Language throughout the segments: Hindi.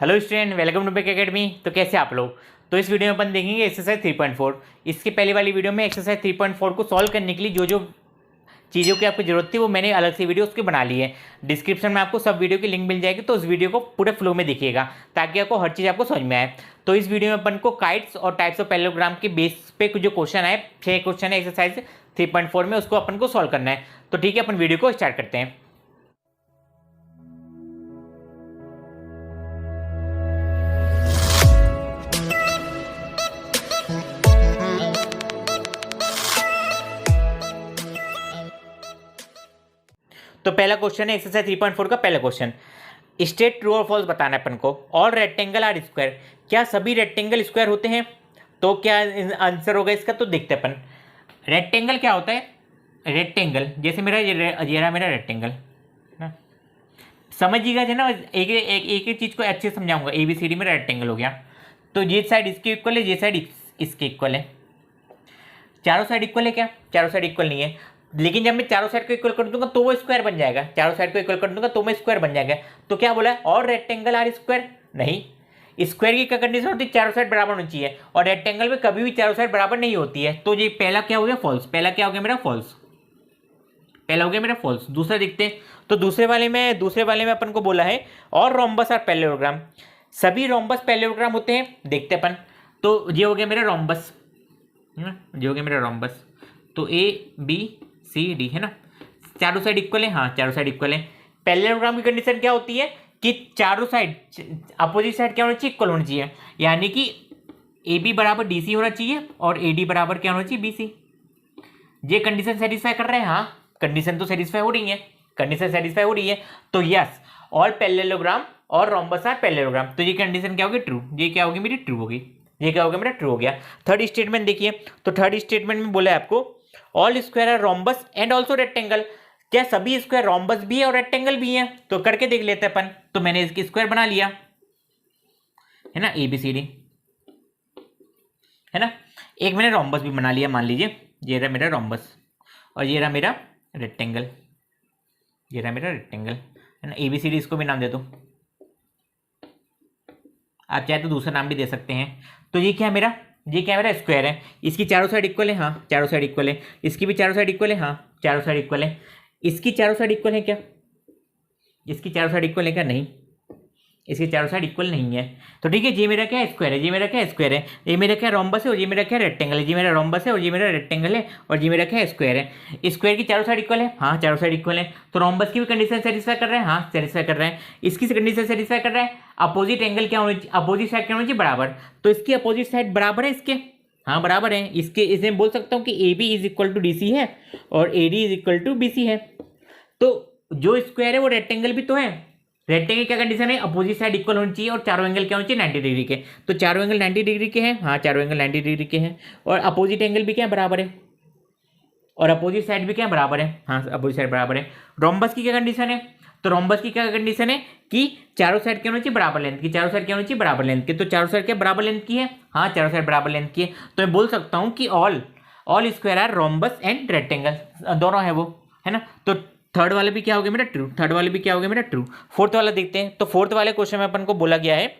Hello student, welcome to bake academy. तो कैसे आप लोग? तो इस वीडियो में अपन देखेंगे एक्सरसाइज 3.4। इसकी पहले वाली वीडियो में एक्सरसाइज 3.4 को सॉल्व करने के लिए जो जो चीज़ों की आपको जरूरत थी वो मैंने अलग से वीडियो उसकी बना ली है। डिस्क्रिप्शन में आपको सब वीडियो की लिंक मिल जाएगी, तो उस वीडियो को पूरे फ्लो में देखिएगा ताकि आपको हर चीज़ आपको समझ में आए। तो इस वीडियो में अपन को काइट्स और टाइप्स ऑफ पैरेललोग्राम के बेस पे कुछ जो क्वेश्चन है, 6 क्वेश्चन है एक्सरसाइज 3.4 में, उसको अपन को सॉल्व करना है। तो ठीक है, अपन वीडियो को स्टार्ट करते हैं। तो पहला क्वेश्चन है एक्सरसाइज 3.4 का पहला क्वेश्चन। स्टेट ट्रू और फॉल्स बताना है अपन को। ऑल रेक्टेंगल आर स्क्वायर, क्या सभी रेक्टेंगल स्क्वायर होते हैं? तो क्या आंसर होगा इसका? तो देखते हैं अपन। रेक्टेंगल क्या होता है? रेक्टेंगल जैसे मेरा ये रहा मेरा रेक्टेंगल ना, समझिएगा है ना। एक चीज़ को अच्छे से समझाऊंगा। ABCD में रेक्टेंगल हो गया, तो ये साइड इसके इक्वल है, ये साइड इसके इक्वल है। चारों साइड इक्वल है क्या? चारों साइड इक्वल नहीं है, लेकिन जब मैं चारों साइड को इक्वल कर दूंगा तो वो स्क्वायर बन जाएगा। चारों साइड को इक्वल कर दूंगा तो मैं स्क्वायर बन जाएगा। तो क्या बोला है? और रेक्टेंगल आर स्क्वायर? नहीं, स्क्वायर की क्या कंडीशन होती है? चारों साइड बराबर होनी चाहिए, और रेक्टेंगल में कभी भी चारों साइड बराबर नहीं होती है। तो ये पहला क्या हो गया? फॉल्स। पहला क्या हो गया मेरा? फॉल्स। पहला हो गया मेरा फॉल्स। दूसरा देखते हैं। तो दूसरे वाले में अपन को बोला है और रोम्बस और पैरेललोग्राम, सभी रोम्बस पैरेललोग्राम होते हैं। देखते हैं अपन। तो ये हो गया मेरा रोम्बस, ये हो गया मेरा रोम्बस। तो ABCD है ना, चारों साइड इक्वल है। हाँ, चारों साइड इक्वल है। पैरेललोग्राम की कंडीशन क्या होती है कि चारों साइड अपोजिट साइड क्या होना चाहिए? इक्वल होनी चाहिए। यानी कि AB बराबर DC होना चाहिए और AD बराबर क्या होना चाहिए? BC। ये कंडीशन सेटिस्फाई कर रहे हैं? हाँ, कंडीशन तो सेटिस्फाई हो रही है, कंडीशन सेटिस्फाई हो रही है। तो यस, ऑल पैरेललोग्राम और रोम्बस आर पैरेललोग्राम। तो ये कंडीशन क्या होगी? ट्रू। ये क्या होगी मेरी? ट्रू होगी। ये क्या हो गया मेरा? ट्रू हो गया। थर्ड स्टेटमेंट देखिए। तो थर्ड स्टेटमेंट में बोला है आपको all square are rhombus and also rectangle, क्या सभी स्क्वायर रोम्बस भी है और रेक्टेंगल भी है? तो करके देख लेते हैं अपन। तो मैंने इसकी स्क्वायर बना लिया है ना, ABCD है ना। एक मैंने रोम्बस भी बना लिया, मान लीजिए ये रहा मेरा रोम्बस और ये रहा मेरा रेक्टेंगल, ये रहा मेरा रेक्टेंगल है ना। ABCD इसको भी नाम दे दो, आप चाहे तो दूसरा नाम भी दे सकते हैं। तो ये क्या है मेरा? ये क्या है मेरा? स्क्वायर है। इसकी चारों साइड इक्वल है। हाँ, चारों साइड इक्वल है। इसकी भी चारों साइड इक्वल है। हाँ, चारों साइड इक्वल है। इसकी चारों साइड इक्वल है क्या? इसकी चारों साइड इक्वल है क्या? नहीं, इसकी चारों साइड इक्वल नहीं है। तो ठीक है, ये मेरा क्या है? स्क्वायर है। ये मेरा क्या है? स्क्वायर है। ये मेरा क्या? रोम्बस है। और ये मेरा क्या? रेक्टेंगल है। ये मेरा रोम्बस है और ये मेरा रेक्टेंगल है, और ये मेरा क्या है? स्क्वायर है। स्क्वायर की चारों साइड इक्वल है। हाँ, चारों साइड इक्वल है। तो रोम्बस की भी कंडीशन सेटिस्फाई कर रहे हैं। हाँ, सेटिस्फाई कर रहे हैं। इसकी कंडीशन सेटिस्फाई कर रहा है। अपोजिट एंगल क्या होनी चाहिए? अपोजिट साइड क्या होनी चाहिए? बराबर। तो इसकी अपोजिट साइड बराबर है इसके। हाँ, बराबर है इसके। इसे बोल सकता हूँ कि AB is equal to DC है और AD is equal to BC है। तो जो स्क्वायर है वो रेक्टेंगल भी तो है। रेक्टेंगल क्या कंडीशन है? अपोजिट साइड इक्वल होनी चाहिए और चारों एंगल क्या होनी चाहिए? 90 डिग्री के। तो चारों एंगल 90 डिग्री के हैं। हाँ, चारों एंगल 90 डिग्री के हैं और अपोजिट एंगल भी क्या है? बराबर है, और अपोजिट साइड भी क्या है? बराबर है। हाँ, अपोजिट साइड बराबर है। रोम्बस की क्या कंडीशन है? तो रोम्बस की क्या कंडीशन है कि चारों साइड क्या होनी चाहिए? बराबर लेंथ की। चारों साइड क्या होनी चाहिए? बराबर लेंथ की। तो चारों साइड क्या बराबर लेंथ की है? हाँ, चारों साइड बराबर लेंथ की है। तो मैं बोल सकता हूँ कि all square are rhombus and rectangle, दोनों है वो, है ना। तो थर्ड वाले भी क्या हो गया मेरा? ट्रू। थर्ड वाले भी क्या हो गया मेरा? ट्रू। फोर्थ वाला देखते हैं। तो फोर्थ वाले क्वेश्चन में अपन को बोला गया है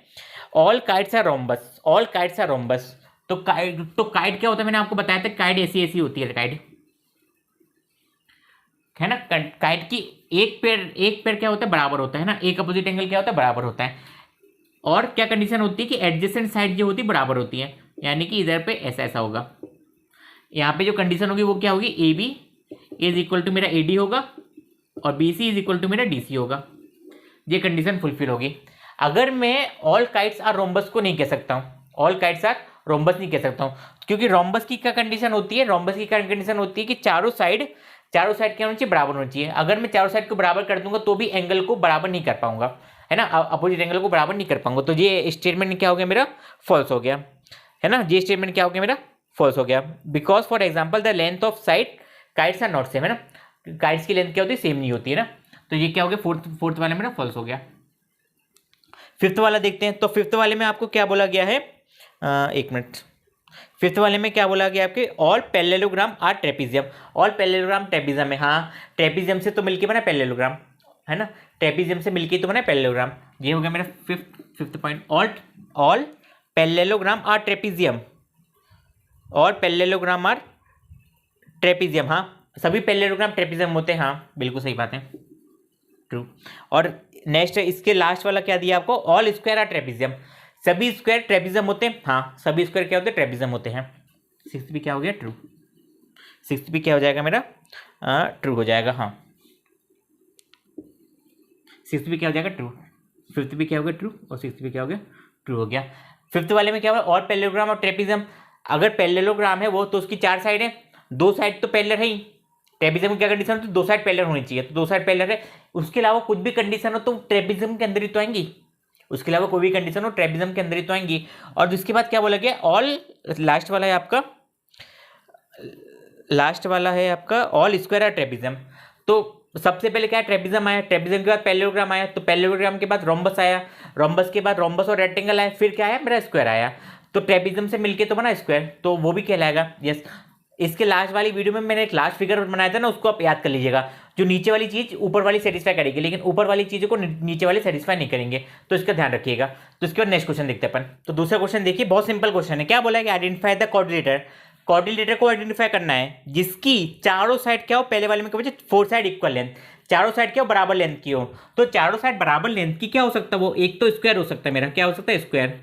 all kites are rhombus, all kites are rhombus. तो काइट क्या होता है? मैंने आपको बताया था काइट ऐसी होती है काइट, है ना। काइट की एक पैर क्या होता है? बराबर होता है ना। एक अपोजिट एंगल क्या होता है? बराबर होता है। और क्या कंडीशन होती है कि एडजेसेंट साइड जो होती है बराबर होती है, यानी कि इधर पे ऐसा ऐसा होगा। यहाँ पे जो कंडीशन होगी वो क्या होगी? AB इज इक्वल टू मेरा AD होगा और BC इज इक्वल टू मेरा DC होगा। ये कंडीशन फुलफिल होगी। अगर मैं ऑल काइट्स आर रोम्बस को नहीं कह सकता हूँ, ऑल काइट्स आर रोम्बस नहीं कह सकता हूँ, क्योंकि रोम्बस की क्या कंडीशन होती है? रोम्बस की क्या कंडीशन होती है कि चारों साइड क्या होनी चाहिए? बराबर होनी चाहिए। अगर मैं चारों साइड को बराबर कर दूंगा तो भी एंगल को बराबर नहीं कर पाऊंगा, है ना, अपोजिट एंगल को बराबर नहीं कर पाऊंगा। तो ये स्टेटमेंट क्या हो गया मेरा? फॉल्स हो गया, है ना। ये स्टेटमेंट क्या हो गया मेरा? फॉल्स हो गया। Because for example the length of side kites are not same, है ना। काइट्स की लेंथ क्या होती है? सेम नहीं होती है ना। तो ये क्या हो गया? फोर्थ वाले में ना फॉल्स हो गया। फिफ्थ वाला देखते हैं। तो फिफ्थ वाले में आपको क्या बोला गया है? एक मिनट। फिफ्थ वाले में क्या बोला गया आपके? All parallelogram are trapezium. All parallelogram trapezium है। हाँ, ट्रेपीजियम से तो मिलके बना पैरेललोग्राम, है ना, ट्रेपीजियम से मिलके तो बना पैरेललोग्राम। ये हो गया मेरा fifth point. All parallelogram are trapezium, और पैरेललोग्राम आर ट्रेपीजियम, हाँ सभी पैरेललोग्राम ट्रेपीजियम होते हैं, हाँ बिल्कुल सही बात है, ट्रू। और नेक्स्ट इसके लास्ट वाला क्या दिया आपको, ऑल स्क्वायर आर ट्रेपीजियम, सभी स्क्वायर ट्रेपीजियम होते हैं, हाँ सभी स्क्वायर क्या होते हैं, ट्रेपीजियम होते हैं। सिक्स्थ भी क्या हो गया, ट्रू। सिक्स्थ भी क्या हो जाएगा मेरा, ट्रू हो जाएगा, हाँ सिक्स्थ भी क्या हो जाएगा, ट्रू। फिफ्थ भी क्या हो गया, ट्रू, और सिक्स्थ भी क्या हो गया, ट्रू हो गया। फिफ्थ वाले में क्या हुआ, और पैरेललोग्राम और ट्रेपीजियम, अगर पैरेललोग्राम है वो तो उसकी 4 साइड है, 2 साइड तो पैरेलल है ही। ट्रेपीजियम की क्या कंडीशन होती है, 2 साइड पैरेलल होनी चाहिए, तो 2 साइड पैरेलल है। उसके अलावा कुछ भी कंडीशन हो तो ट्रेपीजियम के अंदर ही तो आएंगी, उसके अलावा कोई भी कंडीशन हो ट्रेपीजियम के अंदर ही तो आएंगी। और उसके बाद क्या बोला गया, ऑल, लास्ट वाला है आपका, लास्ट वाला है आपका ऑल स्क्वायर आर ट्रेपीजियम। तो सबसे पहले क्या है, ट्रेपीजियम आया, ट्रेपीजियम के बाद पैरेललोग्राम आया, तो पैरेललोग्राम के बाद रोम्बस आया, रोम्बस के बाद रोम्बस और रेक्टेंगल आया, फिर क्या आया मेरा स्क्वायर आया। तो ट्रेपीजियम से मिलके तो बना स्क्वायर, तो वो भी कहलाएगा, यस। इसके लास्ट वाली वीडियो में मैंने एक लास्ट फिगर बनाया था ना, उसको आप याद कर लीजिएगा, जो नीचे वाली चीज ऊपर वाली सेटिस्फाई करेगी, लेकिन ऊपर वाली चीजों को नीचे वाली सेटिस्फाई नहीं करेंगे, तो इसका ध्यान रखिएगा। तो इसके बाद नेक्स्ट क्वेश्चन देखते हैं अपन। तो दूसरा क्वेश्चन देखिए, बहुत सिंपल क्वेश्चन है, क्या बोला है कि आइडेंटिफाई द कोऑर्डिनेटर, कोऑर्डिनेटर को आइडेंटिफाई करना है जिसकी चारों साइड क्या हो, पहले वाले में क्या बचे, 4 साइड इक्वल लेंथ, चारों साइड क्या हो, बराबर लेंथ की हो। तो चारों साइड बराबर लेंथ की क्या हो सकता है, वो एक तो स्क्वायर हो सकता है मेरा, क्या हो सकता है, स्क्वायर,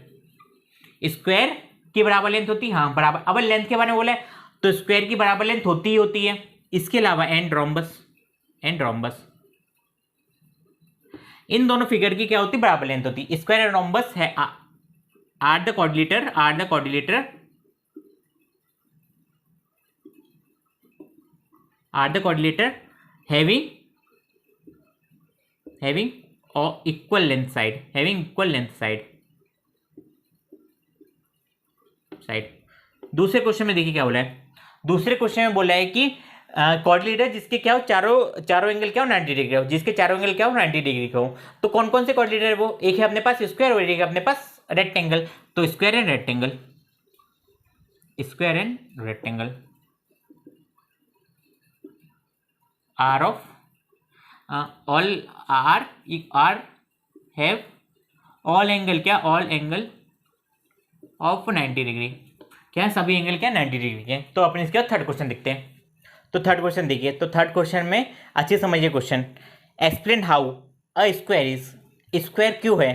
स्क्वायर की बराबर लेंथ होती है, हाँ बराबर। अब लेंथ के बारे में बोला है तो स्क्वायर की बराबर लेंथ होती ही होती है। इसके अलावा एंड रोम्बस, एंड रोम्बस, इन दोनों फिगर की क्या होती है, बराबर लेंथ होती है। स्क्वायर एंड रोम्बस है are the coordinator, are the coordinator, are the coordinator having और equal length side, having equal length side. दूसरे क्वेश्चन में देखिए क्या बोला है, दूसरे क्वेश्चन में बोला है कि कोऑर्डिनेटर जिसके क्या हो, चारों एंगल क्या हो, 90 डिग्री हो, जिसके चारों एंगल क्या हो, 90 डिग्री का हो। तो कौन कौन से कोऑर्डिनेटर है वो, एक है अपने पास स्क्वायर और एक है अपने पास रेक्टेंगल। तो square and rectangle, square and rectangle are of all are have all angle क्या, ऑल एंगल ऑफ 90 डिग्री, क्या सभी एंगल क्या 90 डिग्री के। तो अपने इसके बाद थर्ड क्वेश्चन देखते हैं। तो थर्ड क्वेश्चन देखिए, तो थर्ड क्वेश्चन में अच्छे समझिए question, explain how a square is, square क्यों है,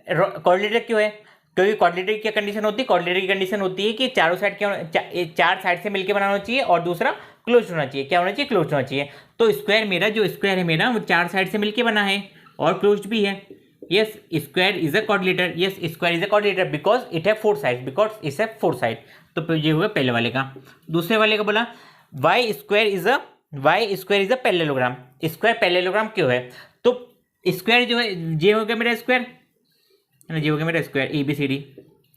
कोऑर्डिनेटर क्यों है, क्योंकि कोऑर्डिनेटर की क्या कंडीशन होती है, कोऑर्डिनेटर की कंडीशन होती है कि चारों साइड क्या चार साइड से मिलकर बनाना चाहिए, और दूसरा क्लोज होना चाहिए, क्या होना चाहिए, क्लोज होना चाहिए। तो स्क्वायर मेरा, जो स्क्वायर है मेरा वो 4 साइड से मिलकर बना है और क्लोज भी है। Yes square is a coordinator, yes square is a coordinator because it have 4 side, because it's have 4 side. तो ये हुआ पहले वाले का। दूसरे वाले का बोला why square is a parallelogram, square parallelogram क्यों है। तो स्क्वायर जो है ये हो गया मेरा स्क्वायर है ना, ये हो गया मेरा स्क्वायर ABCD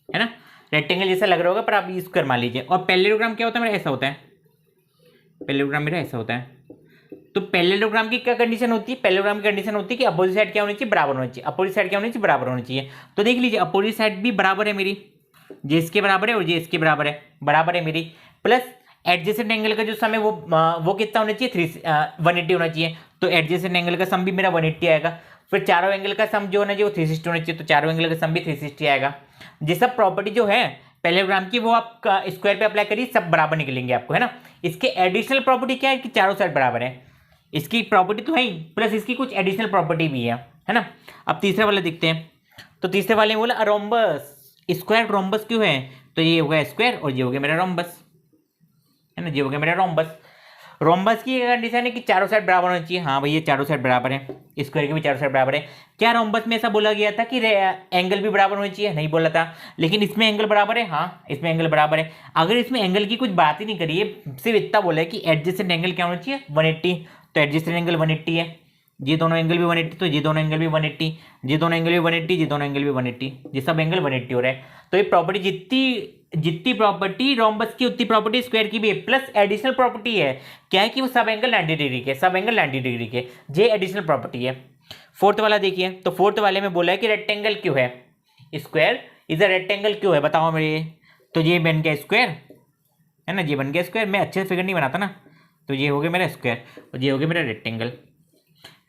है ना, रेक्टेंगल जैसा लग रहा होगा पर आप स्क्वायर मान लीजिए। और पैरेललोग्राम क्या होता है मेरा, ऐसा होता है, पैरेललोग्राम मेरा ऐसा होता है। तो पैरेललोग्राम की क्या कंडीशन होती है, पैरेललोग्राम की कंडीशन होती है कि अपोजिट साइड क्या होनी चाहिए, बराबर होनी चाहिए, अपोजिट साइड क्या होनी चाहिए, बराबर होनी चाहिए। तो देख लीजिए अपोजिट साइड भी बराबर है मेरी, ये इसके बराबर है और ये इसके बराबर है मेरी, प्लस एडजेसेंट एंगल का जो सम है वो कितना होना चाहिए, 180 होना चाहिए। तो एडजेसेंट एंगल का सम भी मेरा 180 आएगा। फिर चारों एंगल का सम जो होना चाहिए वो 360 होना चाहिए, तो चारों एंगल का सम भी 360 आएगा। ये सब प्रॉपर्टी जो है पैरेललोग्राम की वो आप स्क्वायर पे अप्लाई करिए, सब बराबर निकलेंगे आपको, है ना। इसके एडिशनल प्रॉपर्टी क्या है कि चारों साइड बराबर है, इसकी प्रॉपर्टी तो है ही, प्लस इसकी कुछ एडिशनल प्रॉपर्टी भी है ना। अब तीसरा वाला देखते हैं। तो तीसरे वाले में बोला रोम्बस, स्क्वायर रोम्बस क्यों है, तो ये हो गया स्क्वायर और ये हो गया मेरा रोम्बस, है ना, ये हो गया मेरा रोम्बस। रोम्बस की कंडीशन है कि चारों साइड बराबर होनी चाहिए, हाँ भैया चारों साइड बराबर है, स्क्वायर के भी चारों साइड बराबर है। क्या रोम्बस में ऐसा बोला गया था कि एंगल भी बराबर होनी चाहिए, नहीं बोला था, लेकिन इसमें एंगल बराबर है, हाँ इसमें एंगल बराबर है। अगर इसमें एंगल की कुछ बात ही नहीं करी है, सिर्फ इतना बोला है कि एडजेसेंट एंगल क्या होना चाहिए, 180, तो एडजेसेंट एंगल 180 है, ये दोनों एंगल भी 180, तो ये दोनों एंगल भी 180, ये दोनों एंगल भी 180, ये दोनों एंगल भी 180, ये सब एंगल 180 हो रहा है। तो ये प्रॉपर्टी जितनी प्रॉपर्टी रोम्बस की उतनी प्रॉपर्टी स्क्वायर की भी है, प्लस एडिशनल प्रॉपर्टी है क्या है कि वो सब एंगल 90 डिग्री के, सब एंगल 90 डिग्री के, ये एडिशनल प्रॉपर्टी है। फोर्थ वाला देखिए, तो फोर्थ वाले में बोला है कि रेक्टेंगल क्यों है, स्क्वायर इज अ रेक्टेंगल क्यों है, बताओ मेरे। तो ये बन गया स्क्वायर, है ना, ये बन गया स्क्वायर, मैं अच्छे से फिगर नहीं बनाता ना, तो ये हो गया मेरा स्क्वायर और ये हो गया मेरा रेक्टेंगल।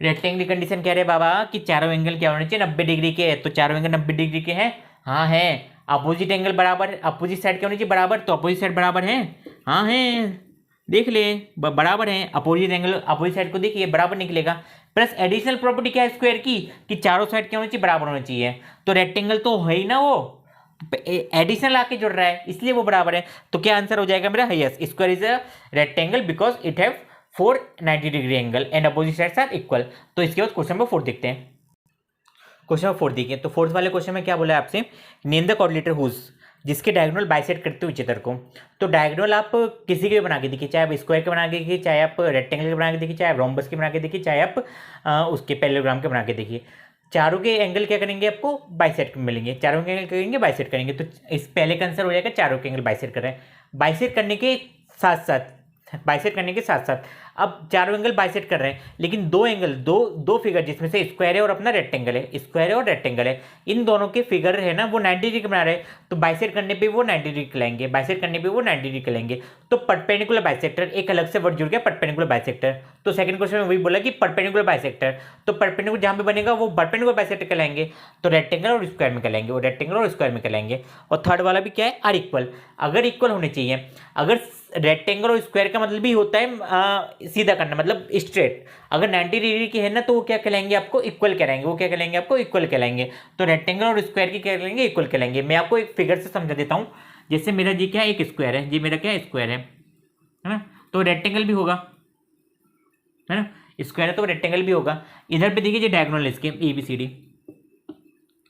रेक्टेंगल कंडीशन कह रहे हैं बाबा कि चारों एंगल क्या होने चाहिए 90 डिग्री के, तो चारों एंगल 90 डिग्री के हैं, हाँ है। अपोजिट एंगल बराबर, अपोजिट साइड क्या होनी चाहिए बराबर, तो अपोजिट साइड बराबर है, हाँ है, देख ले बराबर है। अपोजिट एंगल अपोजिट साइड को देखिए बराबर निकलेगा। प्लस एडिशनल प्रॉपर्टी क्या है स्क्वायर की, कि चारों साइड क्या होनी चाहिए बराबर होनी चाहिए, तो रेक्टेंगल तो है ही ना, वो एडिशनल आके जुड़ रहा है इसलिए वो बराबर है। तो क्या आंसर हो जाएगा मेरा, yes, square is a rectangle because it have 490 degree angle and opposite sides are equal. तो इसके बाद क्वेश्चन नंबर 4 देखते हैं। क्वेश्चन नंबर 4 देखिए, तो फोर्थ वाले क्वेश्चन में क्या बोला है आपसे, नेम द कोऑर्डिनेटर हुज, जिसके डायगोनल बाइसेक्ट करते हुए चित्र को। तो डायगोनल आप किसी के भी बना के देखिए, चाहे आप स्क्वायर के बना के देखिए, चाहे आप रेक्टेंगल के बना के देखिए, चाहे आप रोम्बस के बना के देखिए, चाहे आप उसके पैरेललोग्राम के बना के देखिए, चारों के एंगल क्या करेंगे आपको बाइसेक्ट मिलेंगे, चारों के एंगल करेंगे बाइसेक्ट करेंगे। तो इस पहले का आंसर हो जाएगा चारों के एंगल बाइसेक्ट कर रहे हैं। बाइसेक्ट करने के साथ साथ, बाइसेक्ट करने के साथ साथ अब चारों एंगल बाइसेक्ट कर रहे हैं, लेकिन दो एंगल, दो फिगर जिसमें से स्क्वायर है और अपना रेक्टेंगल है, स्क्वायर है और रेक्टेंगल है, इन दोनों के फिगर है ना वो 90 डिग्री बना रहे हैं, तो बाइसेक्ट करने पे वो 90 डिग्री करेंगे, बाइसेक्ट करने पे वो 90 डिग्री करेंगे। तो परपेंडिकुलर बाइसेक्टर, एक अलग से वर्ड जुड़ गया परपेंडिकुलर बाइसेक्टर। तो सेकंड क्वेश्चन में वही बोला कि परपेंडिकुलर बाइसेक्टर, तो परपेंडिकुलर जहां पे बनेगा वो परपेंडिकुलर बाइसेक्टर कहलाएंगे, तो रेक्टेंगल और स्क्वायर में कहलाएंगे, वो रेक्टेंगल और स्क्वायर में कहलाएंगे। और थर्ड वाला भी क्या है, आर इक्वल, अगर इक्वल होने चाहिए, अगर रेक्टेंगल और स्क्वायर का मतलब भी होता है सीधा करना, मतलब स्ट्रेट, अगर 90 डिग्री की है ना तो वो क्या कहलाएंगे आपको इक्वल कहलाएंगे, वो क्या कहलाएंगे आपको इक्वल कहलाएंगे। तो रेक्टेंगल और स्क्वायर की क्या कहलाएंगे, इक्वल कहलाएंगे। मैं आपको एक फिगर से समझा देता हूं, जैसे मेरा जी क्या है, एक स्क्वायर है जी, मेरा क्या है स्क्वायर है ना, तो रेक्टेंगल भी होगा, है ना, स्क्वायर है तो रेक्टेंगल भी होगा। इधर पे देखिए डायगोनल इसके ABCD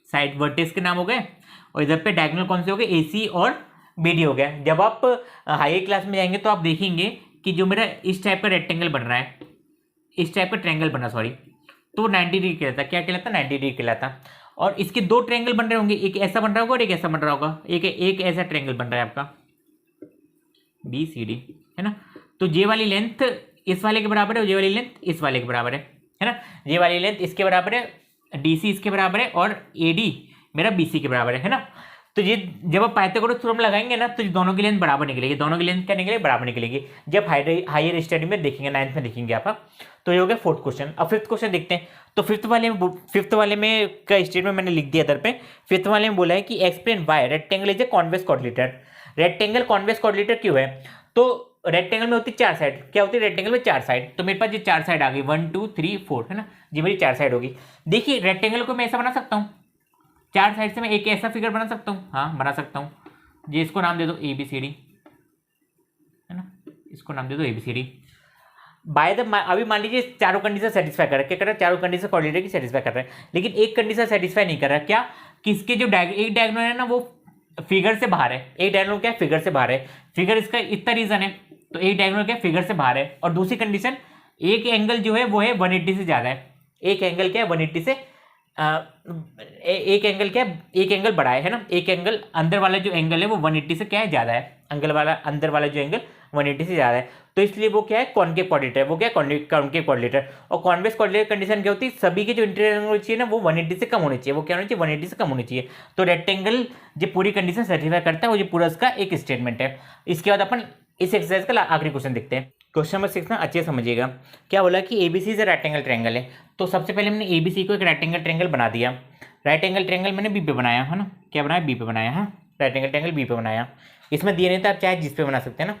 साइड वर्टेक्स के नाम हो गए, और इधर पे डायगोनल कौन से हो गए, AC और BD हो गया। जब आप हायर क्लास में जाएंगे तो आप देखेंगे कि जो मेरा इस टाइप का रेक्टेंगल बन रहा है, इस टाइप का ट्रायंगल बना, सॉरी, तो 90 डिग्री कहलाता, क्या कहलाता, 90 डिग्री कहलाता। और इसके दो ट्रायंगल बन रहे होंगे, एक ऐसा बन रहा होगा और एक ऐसा बन रहा होगा, एक ऐसा ट्रायंगल बन रहा है आपका BCD, है ना। तो ये वाली लेंथ इस वाले के बराबर है और ये वाली लेंथ इस वाले के बराबर है ना, ये वाली लेंथ इसके बराबर है, DC इसके बराबर है, और AD मेरा BC के बराबर है ना। तो ये जब आप पाइथागोरस थ्योरम लगाएंगे ना तो दोनों की लेंथ बराबर निकलेगी, दोनों की लेंथ क्या निकलेगी, बराबर निकलेगी। जब हायर स्टडी में देखेंगे, 9th में देखेंगे आप। तो ये हो गया फोर्थ क्वेश्चन। अब फिफ्थ क्वेश्चन देखते हैं। तो फिफ्थ वाले में का स्टेटमेंट मैंने लिख दिया इधर पे। फिफ्थ वाले में बोला है कि explain why rectangle is a convex coordinator. Rectangle convex coordinator क्यों है, तो रेक्टेंगल में होती है 4 साइड, क्या होती है रेक्टेंगल में 4 साइड, तो मेरे पास ये 4 साइड आ गई, 1 2 3 4, है ना, जी मेरी 4 साइड होगी। देखिए रेक्टेंगल को मैं ऐसा बना सकता हूँ, 4 साइड से मैं एक ऐसा फिगर बना सकता हूँ, हाँ बना सकता हूँ, जी इसको नाम दे दो ABCD, है ना, इसको नाम दे दो ABCD। बाय द अभी मान लीजिए चारों कंडीशन सेटिस्फाई कर रहा है, क्या कर रहा है, चारों कंडीशन कोऑर्डिनेटर की सेटिस्फाई कर रहा है, लेकिन एक कंडीशन सेटिस्फाई नहीं कर रहा, क्या, कि इसके जो एक डायगोनल है ना वो फिगर से बाहर है, एक डायगोनल क्या है फिगर से बाहर है, फिगर इसका इतना रीजन है, तो एक डायगोनल क्या फिगर से बाहर है, और दूसरी कंडीशन एक एंगल जो है वो है 180 से ज्यादा है, एक एंगल क्या है 180 से एक एंगल क्या है, एक एंगल बड़ा है ना, एक एंगल अंदर वाला जो एंगल है वो 180 से क्या है ज्यादा है, अंदर वाला जो एंगल 180 से ज्यादा है, तो इसलिए वो क्या है कॉन्केव कोऑर्डिनेटर, वो क्या है कॉन्केव कोऑर्डिनेटर। और कॉन्वेक्स कोऑर्डिनेटर कंडीशन क्या होती है, सभी के जो इंटीरियर एंगल होनी चाहिए ना वो 180 से कम होनी चाहिए, वो क्या होनी चाहिए 180 से कम होनी चाहिए। तो रेक्टेंगल जो पूरी कंडीशन सेटिस्फाई करता है वो जो पूरा इसका एक स्टेटमेंट है। इसके बाद अपन इस एक्सरसाइज का आखिरी क्वेश्चन देखते हैं। क्वेश्चन नंबर 6 ना अच्छे समझिएगा, क्या बोला कि ABC से रेक्टेंगल ट्रायंगल है। तो सबसे पहले हमने ABC को एक रेक्टेंगल ट्रायंगल बना दिया, रेक्टेंगल ट्रायंगल मैंने B पे बनाया, है ना, क्या बनाया B पे बनाया, हाँ रेक्टेंगल ट्रायंगल B पे बनाया, इसमें दिए नहीं था, आप चाहे जिस पे बना सकते हैं ना।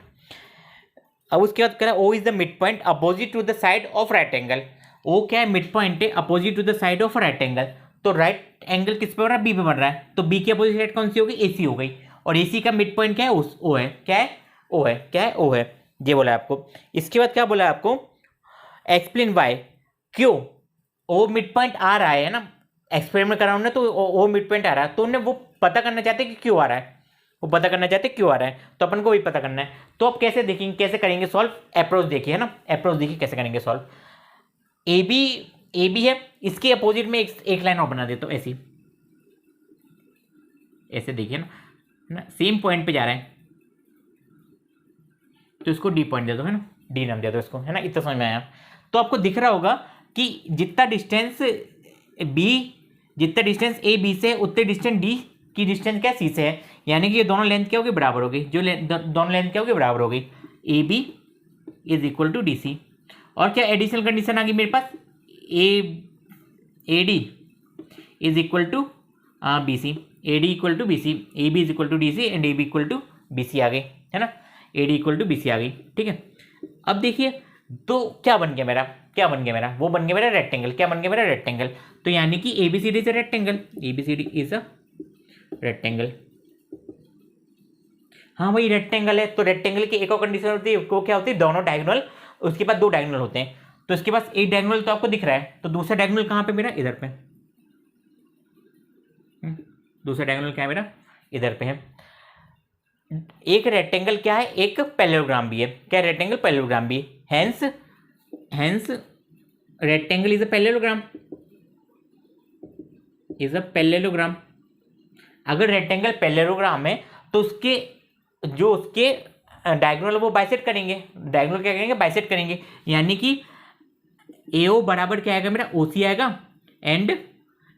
अब उसके बाद करा O is the mid point opposite to the side of rectangle. O क्या है मिड पॉइंट है opposite to the side of rectangle, तो राइट एंगल किस पे बन रहा है B पे बन रहा है, तो B की अपोजिट साइड कौन सी होगी AC हो गई, और AC का मिड पॉइंट क्या है O है, क्या है O है, क्या है O है, ये बोला है आपको। इसके बाद क्या बोला है आपको, एक्सप्लेन वाई, क्यों O मिड पॉइंट आ रहा है ना, एक्सपेरिमेंट करा हमने तो O मिड पॉइंट आ रहा है, तो उन्हें वो पता करना चाहते हैं कि क्यों आ रहा है, वो पता करना चाहते हैं क्यों आ रहा है, तो अपन को वही पता करना है। तो अब कैसे देखेंगे, कैसे करेंगे सॉल्व, अप्रोच देखिए, है ना, अप्रोच देखिए कैसे करेंगे सॉल्व। AB है, इसके अपोजिट में एक लाइन और बना देता हूँ ऐसी, ऐसे देखिए ना, सेम पॉइंट पे जा रहा है तो इसको D पॉइंट दे दो, है ना, D नाम दे दो इसको, है ना, इतना समझ में आया। तो आपको दिख रहा होगा कि जितना डिस्टेंस A B से उतने डिस्टेंस D की डिस्टेंस क्या C से है, यानी कि ये दोनों लेंथ क्या होगी बराबर होगी, जो दोनों लेंथ क्या होगी बराबर होगी, AB is equal to DC। और क्या एडिशनल कंडीशन आ गई मेरे पास, A D is equal to B C, A D equal to B C, A B is equal to D C and A B equal to B C आ गई, है ना, A D equal to B C आ गई, ठीक है। अब देखिए तो क्या बन गया मेरा, वो बन गया मेरा रेक्टेंगल, क्या बन गया मेरा रेक्टेंगल। तो यानी कि A B C D is a rectangle, A B C D is a rectangle. हाँ भाई रेक्टेंगल है, तो रेक्टेंगल की एक और कंडीशन होती है, वो क्या होती है, दोनों डायगोनल, उसके बाद दो डायगोनल होते हैं। तो इसके पास एक डायगोनल तो आपको दिख रहा है, तो दूसरा डायगोनल कहाँ पे मेरा, इधर पे, दूसरा डायगोनल क्या है मेरा, इधर पे है। एक रेक्टेंगल क्या है, एक पैरेललोग्राम भी है, क्या रेक्टेंगल पैरेललोग्राम भी है, hence rectangle is a parallelogram, अगर रेक्टेंगल पैरेललोग्राम है तो उसके जो उसके डायगोनल वो बाइसेक्ट करेंगे, डायगोनल क्या करेंगे, बाइसेक्ट करेंगे। यानी कि AO बराबर क्या आएगा मेरा, OC आएगा, एंड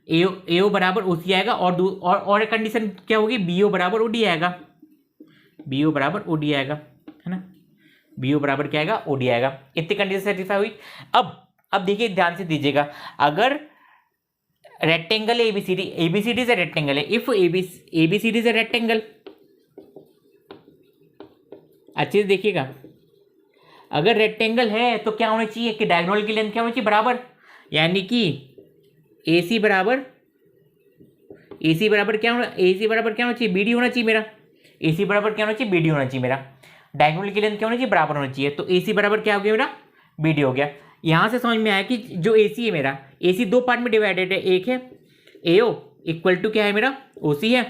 AO बराबर OC आएगा, और कंडीशन क्या होगी, BO बराबर OD आएगा, BO बराबर OD आएगा, है ना, BO बराबर क्या आएगा, OD आएगा। इतनी कंडीशन सेटिस्फाई हुई। अब देखिए ध्यान से दीजिएगा, अगर rectangle ABCD is a rectangle है, if ABCD is a rectangle, अच्छे से देखिएगा, अगर रेक्टेंगल है तो क्या होना चाहिए कि डायगोनल की लेंथ क्या होनी चाहिए, बराबर, यानी कि AC बराबर क्या होना, AC बराबर क्या होना चाहिए, BD होना चाहिए मेरा, AC बराबर क्या होना चाहिए, BD होना चाहिए मेरा, डायगोनल की लेंथ क्या होनी चाहिए, बराबर होना चाहिए। तो AC बराबर क्या हो गया मेरा, BD हो गया। यहाँ से समझ में आया कि जो AC है मेरा, AC दो पार्ट में डिवाइडेड है, एक है AO इक्वल टू क्या है मेरा, OC है।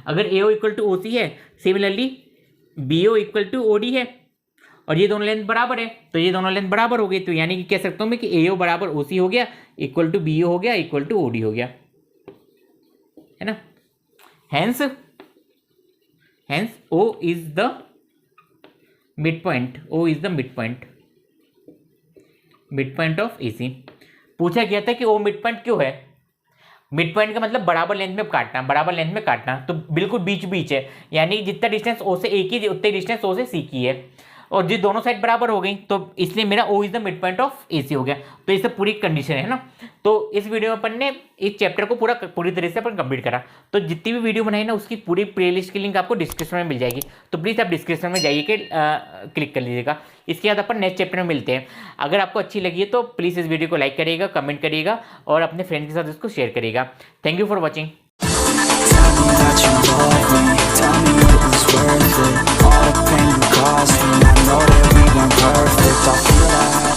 अगर AO इक्वल टू OC है, similarly BO equal to OD है, और ये दोनों लेंथ बराबर है, तो ये दोनों लेंथ बराबर हो गई। तो यानी कि कह सकता हूँ मैं कि AO बराबर OC हो गया, इक्वल टू BO हो गया, इक्वल टू OD हो गया, है ना। Hence O is the mid point of AC। पूछा गया था कि O मिड पॉइंट क्यों है, मिड पॉइंट का मतलब बराबर लेंथ में काटना, तो बिल्कुल बीच है, यानी जितना डिस्टेंस O से A की उतनी डिस्टेंस O से C की है, और जो दोनों साइड बराबर हो गई, तो इसलिए मेरा O is the mid point of AC हो गया। तो ये सब पूरी कंडीशन है ना। तो इस वीडियो में अपन ने इस चैप्टर को पूरी तरह से अपन कंप्लीट करा। तो जितनी भी वीडियो बनाई ना, उसकी पूरी प्लेलिस्ट की लिंक आपको डिस्क्रिप्शन में मिल जाएगी, तो प्लीज़ आप डिस्क्रिप्शन में जाइए क्लिक कर लीजिएगा। इसके बाद अपन नेक्स्ट चैप्टर में मिलते हैं। अगर आपको अच्छी लगी है तो प्लीज़ इस वीडियो को लाइक करिएगा, कमेंट करिएगा, और अपने फ्रेंड के साथ इसको शेयर करिएगा। Thank you for watching. All the pain you caused me, I know that we weren't perfect. I feel like